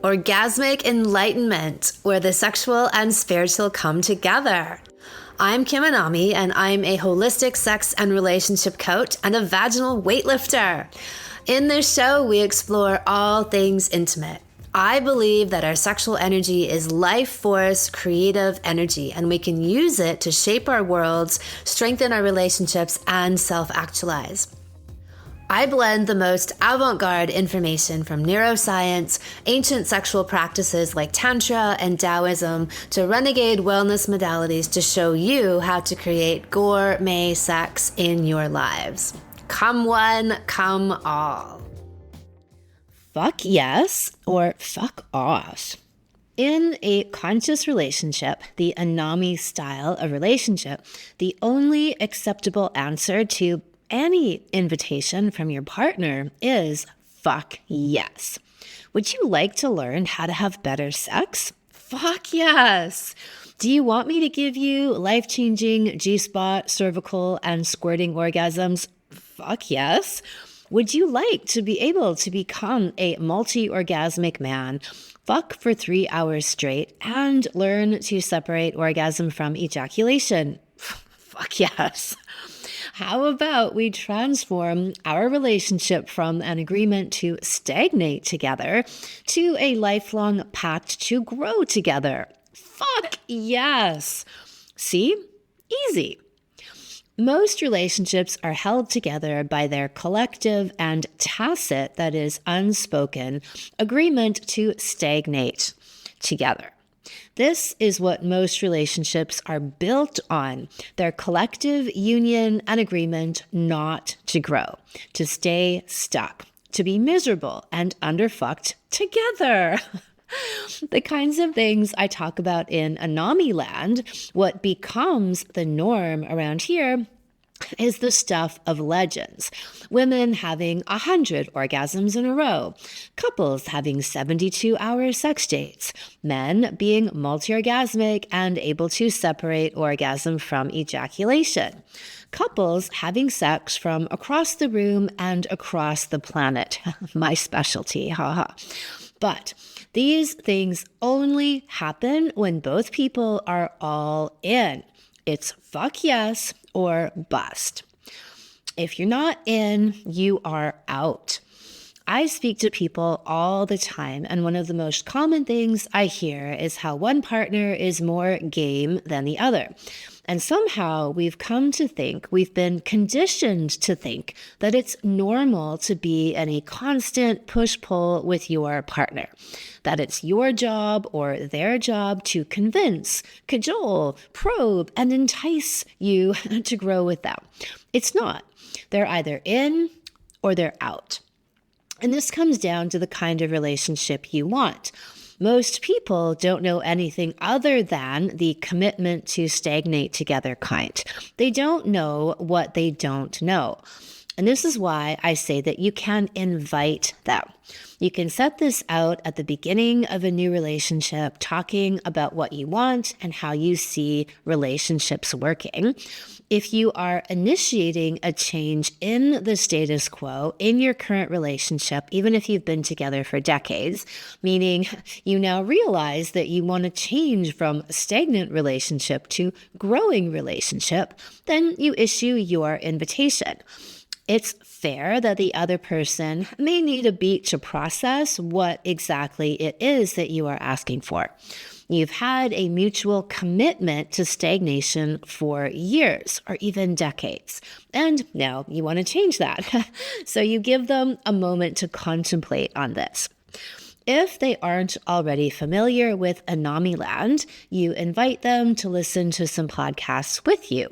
Orgasmic enlightenment, where the sexual and spiritual come together. I'm Kim Anami, and I'm a holistic sex and relationship coach and a vaginal weightlifter. In this show, we explore all things intimate. I believe that our sexual energy is life force, creative energy, and we can use it to shape our worlds, strengthen our relationships, and self-actualize. I blend the most avant-garde information from neuroscience, ancient sexual practices like Tantra and Taoism, to renegade wellness modalities to show you how to create gourmet sex in your lives. Come one, come all. Fuck yes or fuck off. In a conscious relationship, the Anami style of relationship, the only acceptable answer to any invitation from your partner is fuck yes. Would you like to learn how to have better sex? Fuck yes. Do you want me to give you life-changing G-spot, cervical, and squirting orgasms? Fuck yes. Would you like to be able to become a multi-orgasmic man, fuck for 3 hours straight, and learn to separate orgasm from ejaculation? Fuck yes. How about we transform our relationship from an agreement to stagnate together to a lifelong pact to grow together? Fuck yes. See? Easy. Most relationships are held together by their collective and tacit, that is unspoken, agreement to stagnate together. This is what most relationships are built on, their collective union and agreement not to grow, to stay stuck, to be miserable and underfucked together. The kinds of things I talk about in Anami Land, what becomes the norm around here, is the stuff of legends. Women having 100 orgasms in a row, couples having 72-hour sex dates, men being multi-orgasmic and able to separate orgasm from ejaculation, couples having sex from across the room and across the planet. My specialty, haha. But these things only happen when both people are all in. It's fuck yes or bust. If you're not in, you are out. I speak to people all the time, and one of the most common things I hear is how one partner is more game than the other. And somehow we've come to think, we've been conditioned to think that it's normal to be in a constant push-pull with your partner, that it's your job or their job to convince, cajole, probe, and entice you to grow with them. It's not. They're either in or they're out. And this comes down to the kind of relationship you want. Most people don't know anything other than the commitment to stagnate together kind. They don't know what they don't know. And this is why I say that you can invite them. You can set this out at the beginning of a new relationship, talking about what you want and how you see relationships working. If you are initiating a change in the status quo in your current relationship, even if you've been together for decades, meaning you now realize that you want to change from stagnant relationship to growing relationship, then you issue your invitation. It's fair that the other person may need a beat to process what exactly it is that you are asking for. You've had a mutual commitment to stagnation for years or even decades, and now you want to change that. So you give them a moment to contemplate on this. If they aren't already familiar with Anami Land, you invite them to listen to some podcasts with you.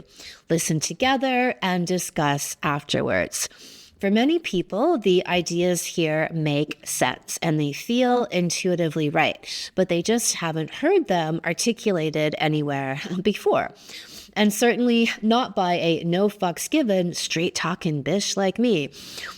Listen together and discuss afterwards. For many people, the ideas here make sense and they feel intuitively right, but they just haven't heard them articulated anywhere before. And certainly not by a no fucks given, straight talking bitch like me.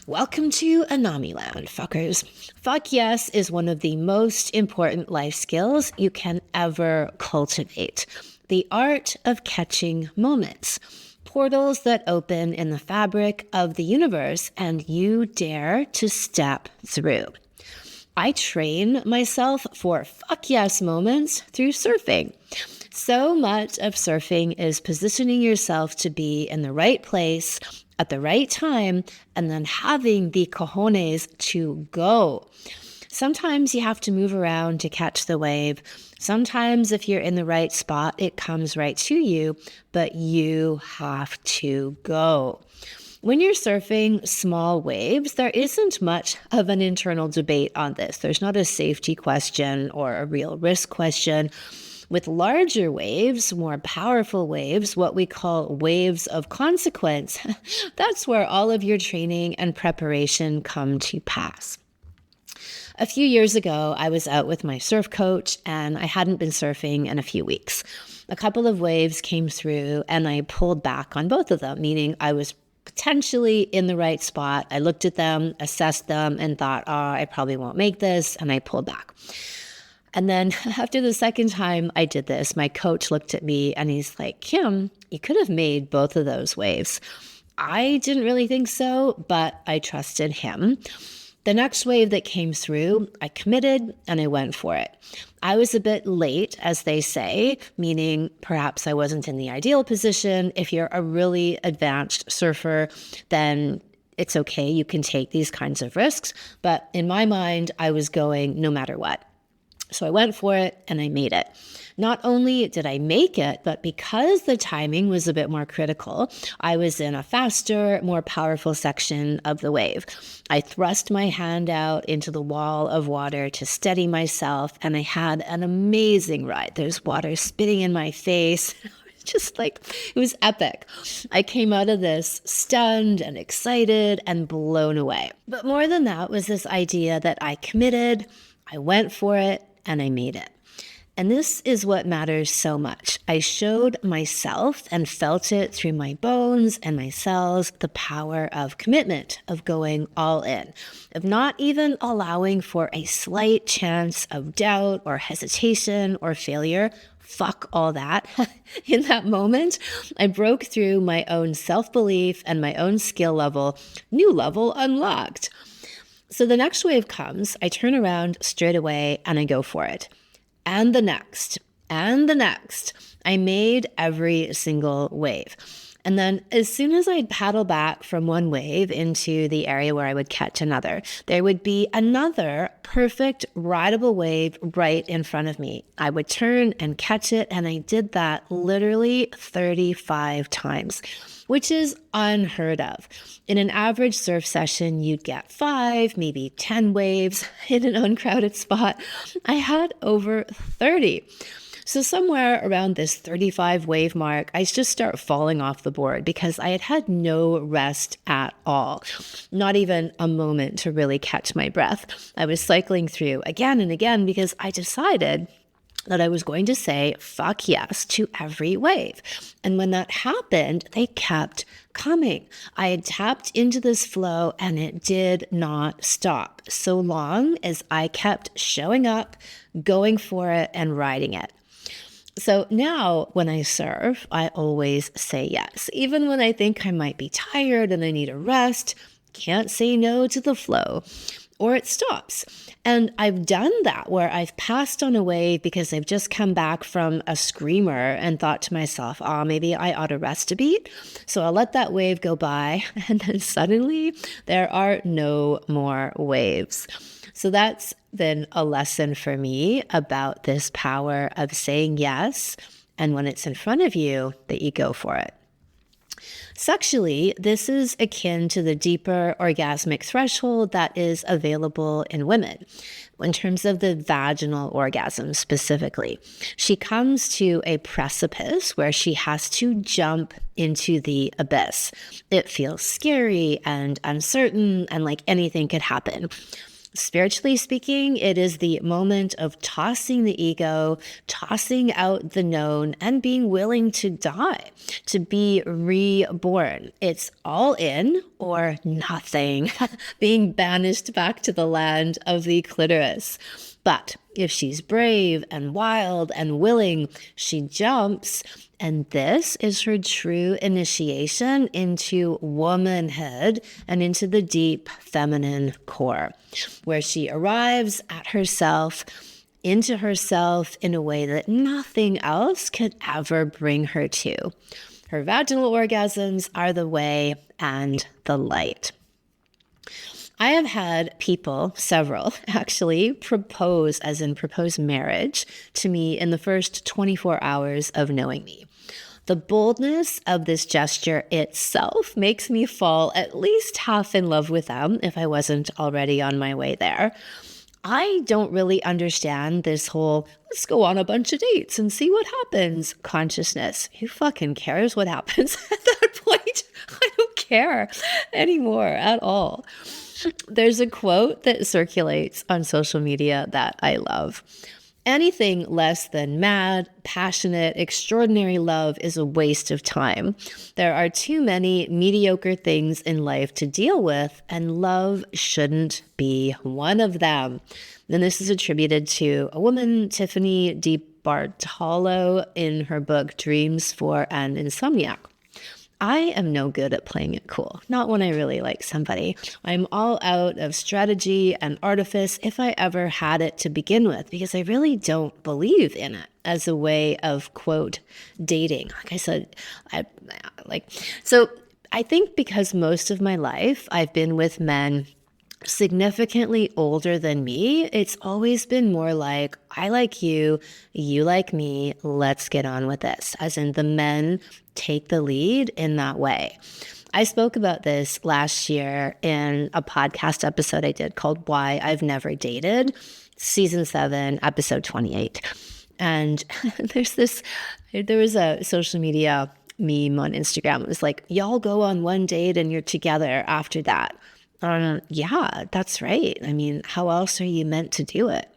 Welcome to Anami Land, fuckers. Fuck yes is one of the most important life skills you can ever cultivate. The art of catching moments. Portals that open in the fabric of the universe and you dare to step through. I train myself for fuck yes moments through surfing. So much of surfing is positioning yourself to be in the right place at the right time and then having the cojones to go. Sometimes you have to move around to catch the wave. Sometimes if you're in the right spot, it comes right to you, but you have to go. When you're surfing small waves, there isn't much of an internal debate on this. There's not a safety question or a real risk question. With larger waves, more powerful waves, what we call waves of consequence, that's where all of your training and preparation come to pass. A few years ago, I was out with my surf coach and I hadn't been surfing in a few weeks. A couple of waves came through and I pulled back on both of them, meaning I was potentially in the right spot. I looked at them, assessed them, and thought, oh, I probably won't make this, and I pulled back. And then after the second time I did this, my coach looked at me and he's like, Kim, you could have made both of those waves. I didn't really think so, but I trusted him. The next wave that came through, I committed and I went for it. I was a bit late, as they say, meaning perhaps I wasn't in the ideal position. If you're a really advanced surfer, then it's okay. You can take these kinds of risks. But in my mind, I was going no matter what. So I went for it and I made it. Not only did I make it, but because the timing was a bit more critical, I was in a faster, more powerful section of the wave. I thrust my hand out into the wall of water to steady myself, and I had an amazing ride. There's water spitting in my face. Just like, it was epic. I came out of this stunned and excited and blown away. But more than that was this idea that I committed, I went for it, and I made it. And this is what matters so much. I showed myself and felt it through my bones and my cells, the power of commitment, of going all in, of not even allowing for a slight chance of doubt or hesitation or failure. Fuck all that. In that moment, I broke through my own self-belief and my own skill level, new level unlocked. So the next wave comes, I turn around straight away and I go for it. And the next, and the next. I made every single wave. And then as soon as I'd paddle back from one wave into the area where I would catch another, there would be another perfect rideable wave right in front of me. I would turn and catch it, and I did that literally 35 times, which is unheard of. In an average surf session, you'd get 5, maybe 10 waves in an uncrowded spot. I had over 30. So somewhere around this 35 wave mark, I just start falling off the board because I had had no rest at all. Not even a moment to really catch my breath. I was cycling through again and again because I decided that I was going to say fuck yes to every wave. And when that happened, they kept coming. I had tapped into this flow and it did not stop so long as I kept showing up, going for it, and riding it. So now when I surf, I always say yes. Even when I think I might be tired and I need a rest, can't say no to the flow, or it stops. And I've done that where I've passed on a wave because I've just come back from a screamer and thought to myself, oh, maybe I ought to rest a beat. So I'll let that wave go by. And then suddenly there are no more waves. So that's been a lesson for me about this power of saying yes, and when it's in front of you, that you go for it. Sexually, this is akin to the deeper orgasmic threshold that is available in women. In terms of the vaginal orgasm specifically, she comes to a precipice where she has to jump into the abyss. It feels scary and uncertain and like anything could happen. Spiritually speaking, it is the moment of tossing the ego, tossing out the known, and being willing to die, to be reborn. It's all in or nothing, being banished back to the land of the clitoris. But if she's brave and wild and willing, she jumps. And this is her true initiation into womanhood and into the deep feminine core, where she arrives at herself, into herself in a way that nothing else could ever bring her to. Her vaginal orgasms are the way and the light. I have had people, several actually, propose marriage to me in the first 24 hours of knowing me. The boldness of this gesture itself makes me fall at least half in love with them if I wasn't already on my way there. I don't really understand this whole, let's go on a bunch of dates and see what happens consciousness. Who fucking cares what happens at that point? I don't care anymore at all. There's a quote that circulates on social media that I love. Anything less than mad, passionate, extraordinary love is a waste of time. There are too many mediocre things in life to deal with, and love shouldn't be one of them. And this is attributed to a woman, Tiffany DiBartolo, in her book Dreams for an Insomniac. I am no good at playing it cool, not when I really like somebody. I'm all out of strategy and artifice if I ever had it to begin with, because I really don't believe in it as a way of, quote, dating. Like I said, so I think because most of my life I've been with men significantly older than me, it's always been more like, I like you, you like me, let's get on with this. As in, the men take the lead in that way. I spoke about this last year in a podcast episode I did called Why I've Never Dated, season 7, episode 28. And there was a social media meme on Instagram. It was like, y'all go on one date and you're together after that. Yeah, that's right. I mean, how else are you meant to do it?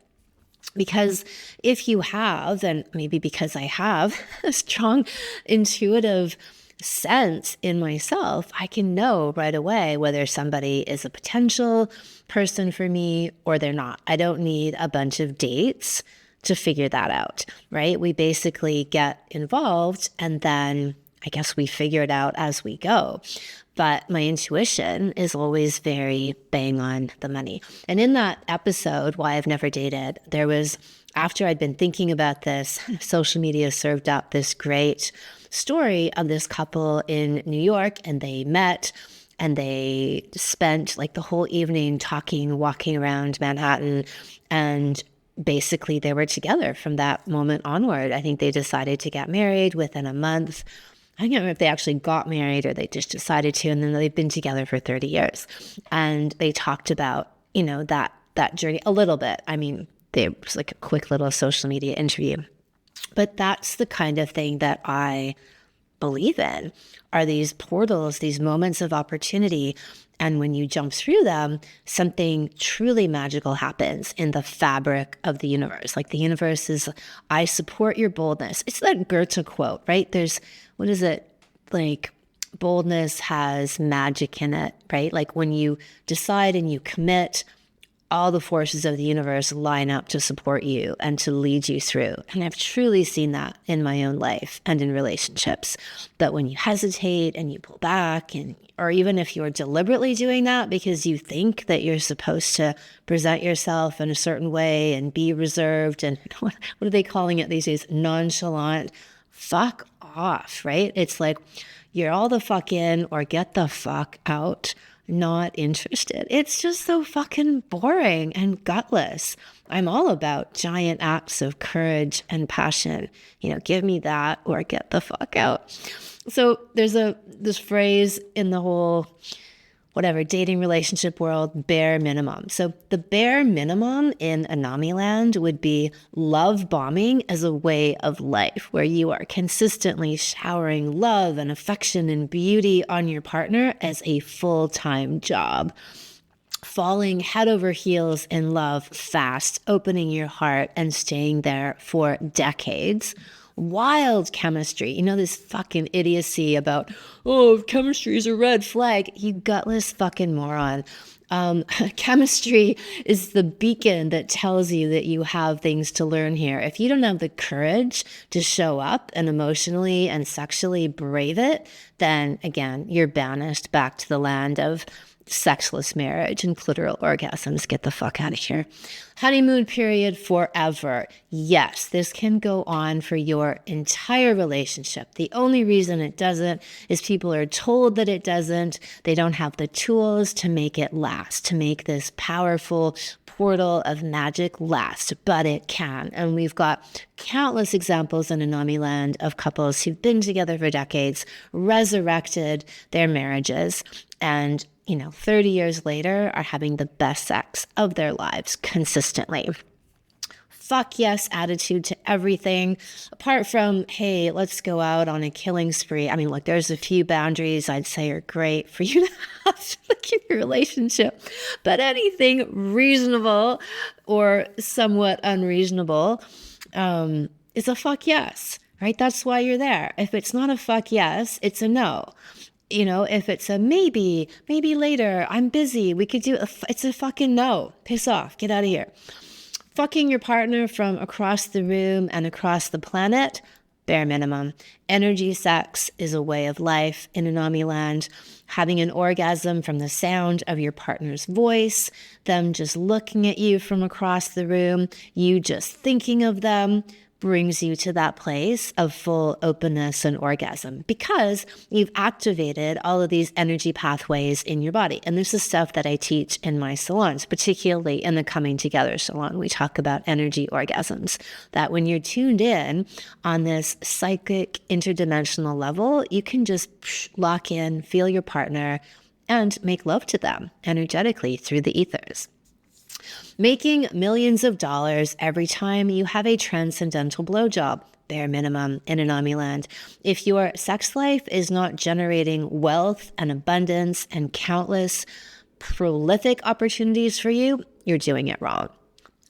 Because if you have, and maybe because I have a strong intuitive sense in myself, I can know right away whether somebody is a potential person for me or they're not. I don't need a bunch of dates to figure that out, right? We basically get involved and then I guess we figure it out as we go. But my intuition is always very bang on the money. And in that episode, Why I've Never Dated, there was, after I'd been thinking about this, social media served up this great story of this couple in New York, and they met and they spent like the whole evening talking, walking around Manhattan, and basically they were together from that moment onward. I think they decided to get married within a month. I don't know if they actually got married or they just decided to, and then they've been together for 30 years. And they talked about, that journey a little bit. I mean, it was like a quick little social media interview. But that's the kind of thing that I believe in, are these portals, these moments of opportunity. And when you jump through them, something truly magical happens in the fabric of the universe. Like the universe is, I support your boldness. It's that Goethe quote, right? There's, what is it? Like, boldness has magic in it, right? Like when you decide and you commit, all the forces of the universe line up to support you and to lead you through. And I've truly seen that in my own life and in relationships, that when you hesitate and you pull back, or even if you're deliberately doing that because you think that you're supposed to present yourself in a certain way and be reserved and what are they calling it these days? Nonchalant. Fuck off, right? It's like, you're all the fuck in or get the fuck out. Not interested. It's just so fucking boring and gutless. I'm all about giant acts of courage and passion. Give me that or get the fuck out. So there's this phrase in the whole dating relationship world, bare minimum. So the bare minimum in Anami Land would be love bombing as a way of life, where you are consistently showering love and affection and beauty on your partner as a full-time job. Falling head over heels in love fast, opening your heart and staying there for decades. Wild chemistry. This fucking idiocy about, chemistry is a red flag. You gutless fucking moron. Chemistry is the beacon that tells you that you have things to learn here. If you don't have the courage to show up and emotionally and sexually brave it, then again, you're banished back to the land of sexless marriage and clitoral orgasms. Get the fuck out of here. Honeymoon period forever. Yes, this can go on for your entire relationship. The only reason it doesn't is people are told that it doesn't. They don't have the tools to make it last, to make this powerful portal of magic last, but it can. And we've got countless examples in Anami Land of couples who've been together for decades, resurrected their marriages, and 30 years later are having the best sex of their lives consistently. Fuck yes attitude to everything, apart from, hey, let's go out on a killing spree. I mean, look, there's a few boundaries I'd say are great for you to have in your relationship, but anything reasonable or somewhat unreasonable is a fuck yes, right? That's why you're there. If it's not a fuck yes, it's a no. If it's a maybe later, I'm busy, we could do it's a fucking no. Piss off, get out of here. Fucking your partner from across the room and across the planet, bare minimum. Energy sex is a way of life in Anami Land. Having an orgasm from the sound of your partner's voice, them just looking at you from across the room, you just thinking of them, brings you to that place of full openness and orgasm because you've activated all of these energy pathways in your body. And this is stuff that I teach in my salons, particularly in the Coming Together salon. We talk about energy orgasms, that when you're tuned in on this psychic interdimensional level, you can just lock in, feel your partner, and make love to them energetically through the ethers. Making millions of dollars every time you have a transcendental blowjob, bare minimum in Anami Land. If your sex life is not generating wealth and abundance and countless prolific opportunities for you, you're doing it wrong.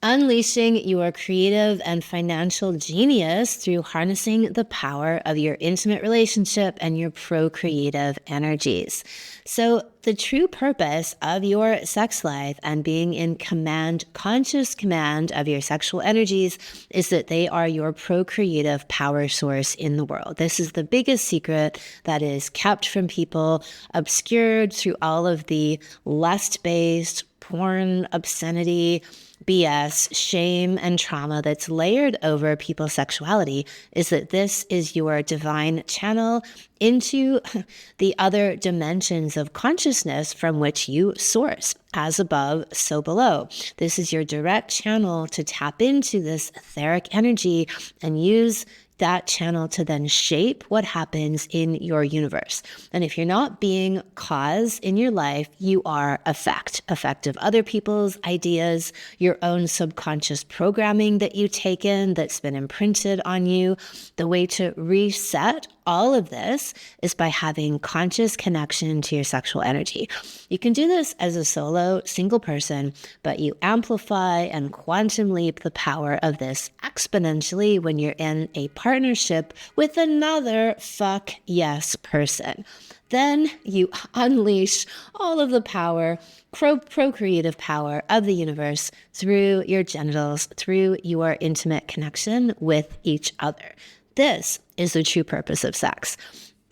Unleashing your creative and financial genius through harnessing the power of your intimate relationship and your procreative energies. So the true purpose of your sex life and being in conscious command of your sexual energies is that they are your procreative power source in the world. This is the biggest secret that is kept from people, obscured through all of the lust-based porn, obscenity, BS, shame, and trauma that's layered over people's sexuality, is that this is your divine channel into the other dimensions of consciousness from which you source. As above, so below. This is your direct channel to tap into this etheric energy and use that channel to then shape what happens in your universe. And if you're not being cause in your life, you are effect of other people's ideas, your own subconscious programming that you take in that's been imprinted on you. The way to reset all of this is by having conscious connection to your sexual energy. You can do this as a solo, single person, but you amplify and quantum leap the power of this exponentially when you're in a partnership with another fuck yes person. Then you unleash all of the power, procreative power of the universe through your genitals, through your intimate connection with each other. This is the true purpose of sex.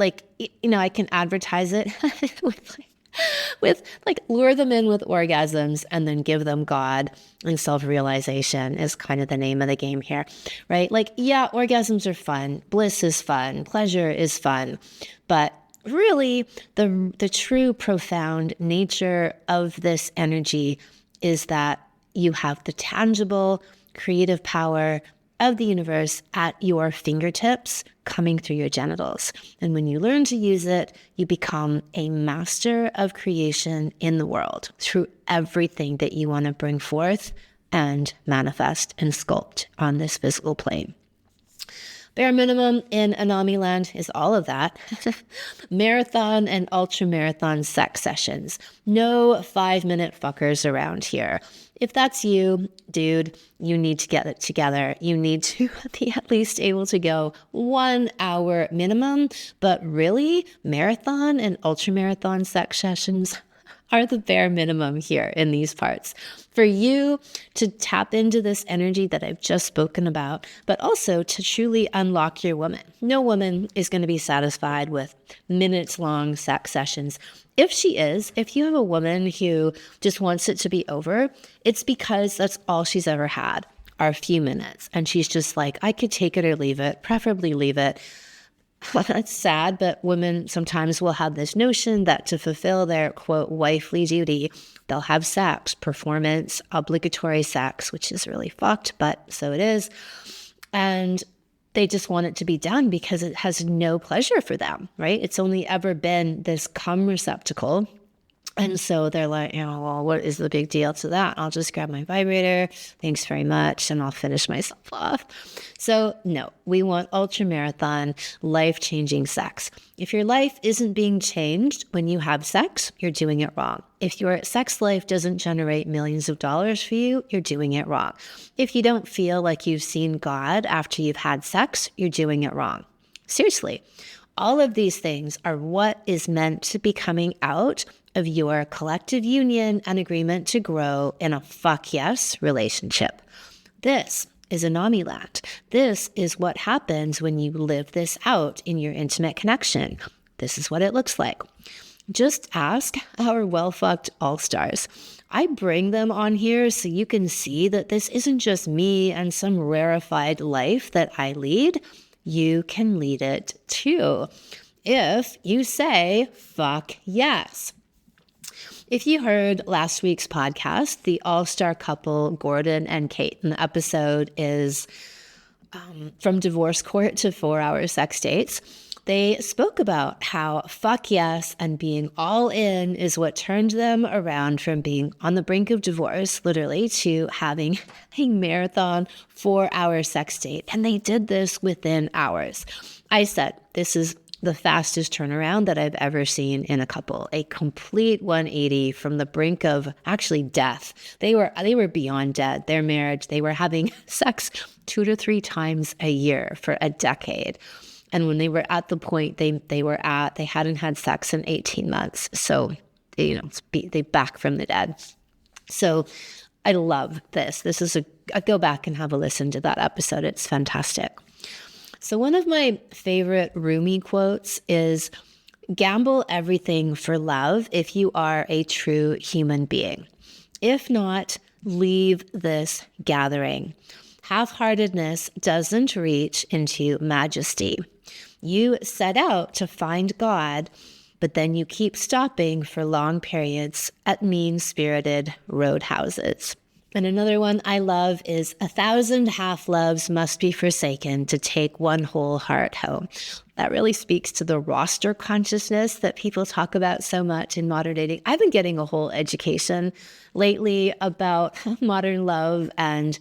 I can advertise it with lure them in with orgasms and then give them God, and self-realization is kind of the name of the game here, right? Orgasms are fun. Bliss is fun. Pleasure is fun. But really, the true profound nature of this energy is that you have the tangible creative power of the universe at your fingertips coming through your genitals. And when you learn to use it, you become a master of creation in the world through everything that you want to bring forth and manifest and sculpt on this physical plane. Bare minimum in Anami Land is all of that. Marathon and ultra marathon sex sessions. No 5-minute fuckers around here. If that's you, dude, you need to get it together. You need to be at least able to go 1 hour minimum, but really marathon and ultra marathon sex sessions, are the bare minimum here in these parts. For you to tap into this energy that I've just spoken about, but also to truly unlock your woman. No woman is going to be satisfied with minutes-long sex sessions. If you have a woman who just wants it to be over, it's because that's all she's ever had, are a few minutes. And she's just like, I could take it or leave it, preferably leave it. That's sad, but women sometimes will have this notion that to fulfill their, quote, wifely duty, they'll have sex, performance, obligatory sex, which is really fucked, but so it is. And they just want it to be done because it has no pleasure for them, right? It's only ever been this cum receptacle. And so they're like, well, what is the big deal to that? I'll just grab my vibrator. Thanks very much. And I'll finish myself off. So no, we want ultra marathon, life-changing sex. If your life isn't being changed when you have sex, you're doing it wrong. If your sex life doesn't generate millions of dollars for you, you're doing it wrong. If you don't feel like you've seen God after you've had sex, you're doing it wrong. Seriously. All of these things are what is meant to be coming out of your collective union and agreement to grow in a fuck yes relationship. This is Anami Land. This is what happens when you live this out in your intimate connection. This is what it looks like. Just ask our well-fucked all-stars. I bring them on here so you can see that this isn't just me and some rarefied life that I lead. You can lead it too if you say, fuck yes. If you heard last week's podcast, the all-star couple, Gordon and Kate, and the episode is from divorce court to 4-hour sex dates, they spoke about how fuck yes and being all in is what turned them around from being on the brink of divorce, literally, to having a marathon 4-hour sex date. And they did this within hours. I said, this is the fastest turnaround that I've ever seen in a couple, a complete 180 from the brink of actually death. They were beyond dead. Their marriage, they were having sex 2 to 3 times a year for a decade. And when they were at the point they hadn't had sex in 18 months. So, they back from the dead. So I love this. This is I go back and have a listen to that episode. It's fantastic. So one of my favorite Rumi quotes is, gamble everything for love if you are a true human being. If not, leave this gathering. Half-heartedness doesn't reach into majesty. You set out to find God, but then you keep stopping for long periods at mean-spirited roadhouses. And another one I love is 1,000 half-loves must be forsaken to take one whole heart home. That really speaks to the roster consciousness that people talk about so much in modern dating. I've been getting a whole education lately about modern love and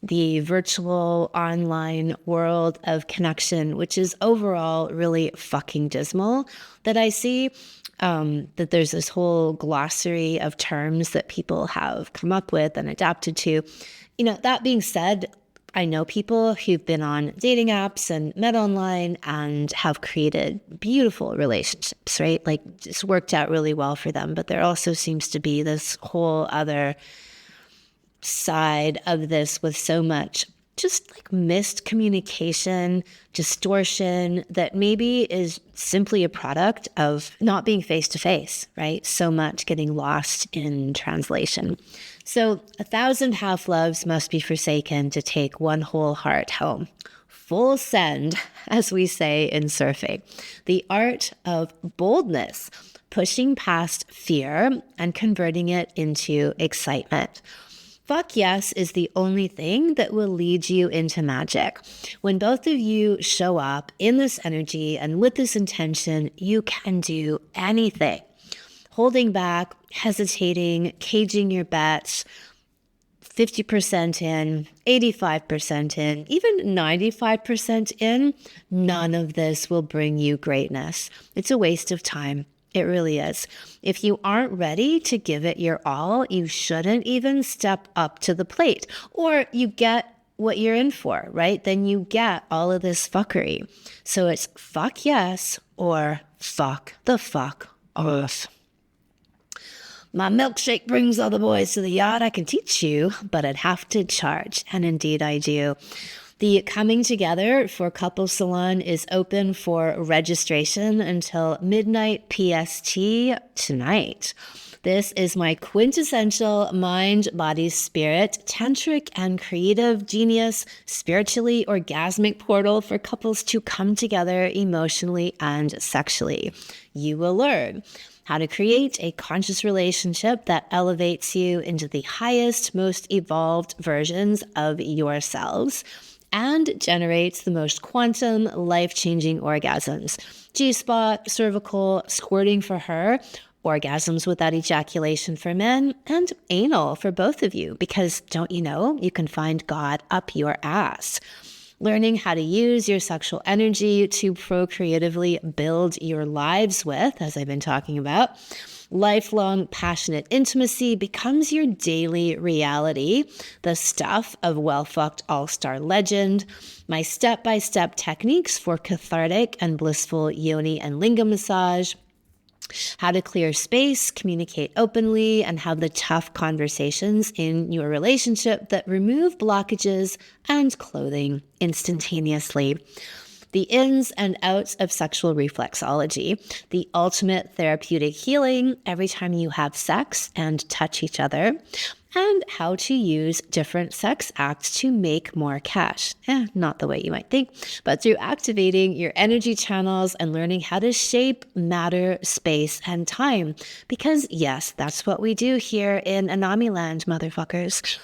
the virtual online world of connection, which is overall really fucking dismal, that I see that there's this whole glossary of terms that people have come up with and adapted to. That being said, I know people who've been on dating apps and met online and have created beautiful relationships, right? Like, it's worked out really well for them. But there also seems to be this whole other side of this with so much just like missed communication, distortion that maybe is simply a product of not being face to face, right? So much getting lost in translation. So 1,000 half-loves must be forsaken to take one whole heart home. Full send, as we say in surfing. The art of boldness, pushing past fear and converting it into excitement. Fuck yes is the only thing that will lead you into magic. When both of you show up in this energy and with this intention, you can do anything. Holding back, hesitating, caging your bets, 50% in, 85% in, even 95% in, none of this will bring you greatness. It's a waste of time. It really is. If you aren't ready to give it your all, you shouldn't even step up to the plate. Or you get what you're in for, right? Then you get all of this fuckery. So it's fuck yes or fuck the fuck off. My milkshake brings all the boys to the yacht. I can teach you, but I'd have to charge. And indeed I do. The Coming Together for Couple Salon is open for registration until midnight PST tonight. This is my quintessential mind, body, spirit, tantric and creative genius, spiritually orgasmic portal for couples to come together emotionally and sexually. You will learn how to create a conscious relationship that elevates you into the highest, most evolved versions of yourselves and generates the most quantum, life-changing orgasms. G-spot, cervical, squirting for her, orgasms without ejaculation for men, and anal for both of you, because don't you know, you can find God up your ass. Learning how to use your sexual energy to procreatively build your lives with, as I've been talking about. Lifelong passionate intimacy becomes your daily reality, the stuff of well-fucked all-star legend, my step-by-step techniques for cathartic and blissful yoni and lingam massage, how to clear space, communicate openly, and have the tough conversations in your relationship that remove blockages and clothing instantaneously. The ins and outs of sexual reflexology, the ultimate therapeutic healing every time you have sex and touch each other, and how to use different sex acts to make more cash. Not the way you might think, but through activating your energy channels and learning how to shape matter, space, and time. Because yes, that's what we do here in Anami Land, motherfuckers.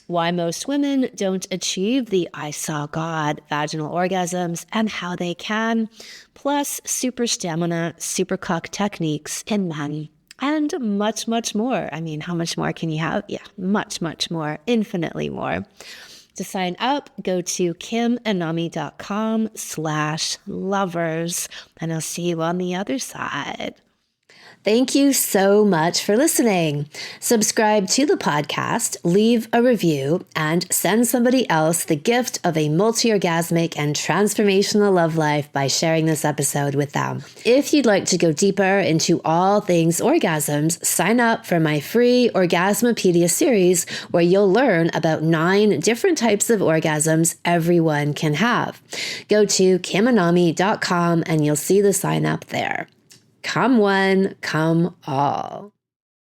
Why most women don't achieve the I saw God vaginal orgasms and how they can, plus super stamina, super cock techniques in men, and much, much more. I mean, how much more can you have? Yeah, much, much more, infinitely more. To sign up, go to kimanami.com/lovers, and I'll see you on the other side. Thank you so much for listening. Subscribe to the podcast, leave a review, and send somebody else the gift of a multi-orgasmic and transformational love life by sharing this episode with them. If you'd like to go deeper into all things orgasms, sign up for my free Orgasmopedia series, where you'll learn about 9 different types of orgasms everyone can have. Go to kimanami.com and you'll see the sign up there. Come one, come all.